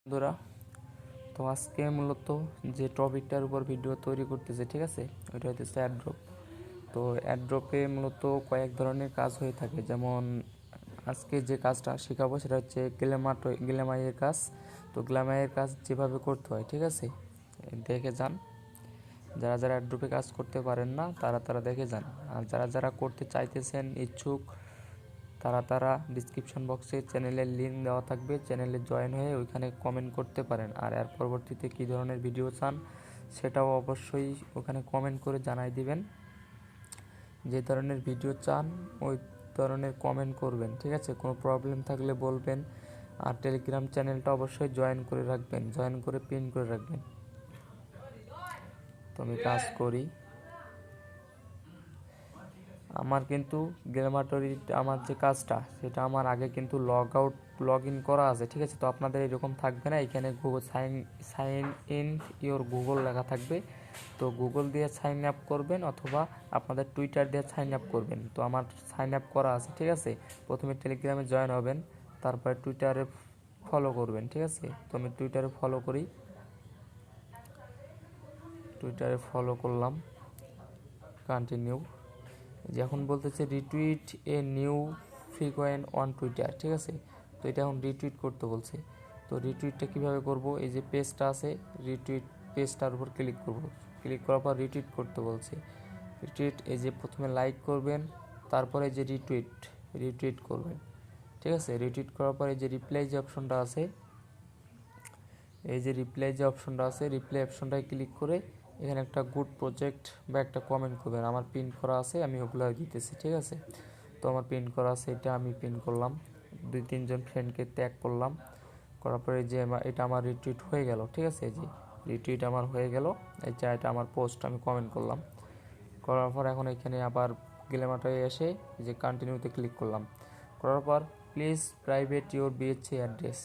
বন্ধুরা, তো আজকে মূলত যে টপিকটার উপর ভিডিও তৈরি করতেছে, ঠিক আছে, ওইটা হচ্ছে অ্যাড্রপ। তো অ্যাড্রপে মূলত কয়েক ধরনের কাজ হয়ে থাকে। যেমন আজকে যে কাজটা শেখাবো সেটা হচ্ছে গ্ল্যামাইয়ের কাজ। তো গ্ল্যামাইয়ের কাজ যেভাবে করতে হয়, ঠিক আছে, দেখে যান। যারা যারা অ্যাড্রপে কাজ করতে পারেন না তারা দেখে যান, আর যারা যারা করতে চাইতেছেন, ইচ্ছুক, তারা ডিসক্রিপশন বক্সে চ্যানেলের লিঙ্ক দেওয়া থাকবে, চ্যানেলে জয়েন হয়ে ওইখানে কমেন্ট করতে পারেন। আর এর পরবর্তীতে কী ধরনের ভিডিও চান সেটাও অবশ্যই ওখানে কমেন্ট করে জানাই দিবেন। যে ধরনের ভিডিও চান ওই ধরনের কমেন্ট করবেন, ঠিক আছে। কোনো প্রবলেম থাকলে বলবেন। আর টেলিগ্রাম চ্যানেলটা অবশ্যই জয়েন করে রাখবেন, জয়েন করে পিন করে রাখবেন। তো আমি কাজ করি। আমার কিন্তু গ্ল্যামাটরি আমার যে কাজটা সেটা আমার আগে কিন্তু লগ ইন করা আছে, ঠিক আছে। তো আপনাদের এরকম থাকবে না, এখানে Google sign in your Google লেখা থাকবে। তো গুগল দিয়ে সাইন আপ করবেন অথবা আপনাদের টুইটার দিয়ে সাইন আপ করবেন। তো আমার সাইন আপ করা আছে, ঠিক আছে। প্রথমে টেলিগ্রামে জয়েন হবেন, তারপরে টুইটারে ফলো করবেন, ঠিক আছে। তো আমি টুইটারে ফলো করি, টুইটারে ফলো করলাম, কন্টিনিউ। যখন বলতেছে retweet a new frequent on Twitter, ঠিক আছে। তো এটা এখন রিটুইট করতে বলছে। তো রিটুইটটা কীভাবে করব, এই যে পেজটা আছে রিটুইট পেজটার উপর ক্লিক করব। ক্লিক করার পর রিটুইট করতে বলছে। রিটুইট, এই যে প্রথমে লাইক করবেন, তারপরে যে রিটুইট করবেন, ঠিক আছে। রিটুইট করার পর এই যে রিপ্লাই যে অপশনটা আছে, রিপ্লাই অপশনটায় ক্লিক করে এখানে একটা গুড প্রজেক্ট বা একটা কমেন্ট করবেন। আমার পিন করা আছে, আমি ওগুলো দিতেছি, ঠিক আছে। তো আমার পিন করা আছে, এটা আমি পিন করলাম, 2-3 জন ফ্রেন্ডকে ট্যাগ করলাম, করার পরে যে এটা আমার রিটুইট হয়ে গেল, ঠিক আছে। এই যে রিটুইট আমার হয়ে গেল, এটা আমার পোস্ট, আমি কমেন্ট করলাম। করার পর এখন এখানে আবার গ্ল্যামারে এসে যে কন্টিনিউতে ক্লিক করলাম। করার পর প্লিজ প্রাইভেট ইউর বিএচসি অ্যাড্রেস,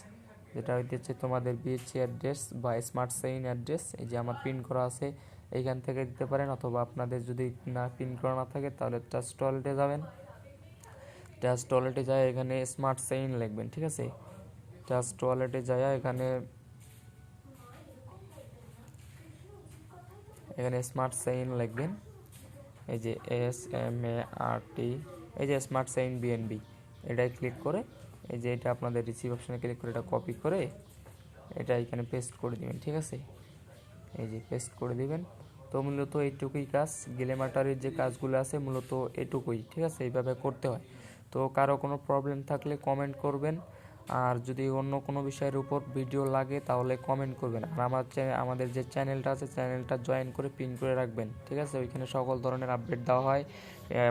যেটা হইতেছে তোমাদের বিএচসি অ্যাড্রেস বা স্মার্ট সাইন অ্যাড্রেস। এই যে আমার পিন করা আছে, এইখান থেকে দিতে পারেন, অথবা আপনাদের যদি না পিন করা না থাকে তাহলে টাস্ট ওয়ালেটে যাবেন। টাস্ট ওয়ালেটে যায় এখানে স্মার্ট সাইন লিখবেন, ঠিক আছে। টাস্ট ওয়ালেটে যায় এখানে স্মার্ট সাইন লিখবেন, এই যে SMART, এই যে স্মার্ট সাইন বিএনবি, এটাই ক্লিক করে এই যে এটা আপনাদের রিসিভ অপশানে ক্লিক করে এটা কপি করে এটা এখানে পেস্ট করে দিবেন, ঠিক আছে। এই যে পেস্ট করে দিবেন। তো মূলত এইটুকুই কাজ, গ্ল্যামাটারির যে কাজগুলো আছে মূলত এটুকুই, ঠিক আছে। এইভাবে করতে হয়। তো কারো কোনো প্রবলেম থাকলে কমেন্ট করবেন, আর যদি অন্য কোনো বিষয়ের উপর ভিডিও লাগে তাহলে কমেন্ট করবেন। আর আমাদের যে চ্যানেলটা আছে চ্যানেলটা জয়েন করে পিন করে রাখবেন, ঠিক আছে। ওইখানে সকল ধরনের আপডেট দেওয়া হয়,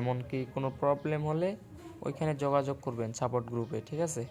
এমনকি কোনো প্রবলেম হলে ওইখানে যোগাযোগ করবেন সাপোর্ট গ্রুপে, ঠিক আছে।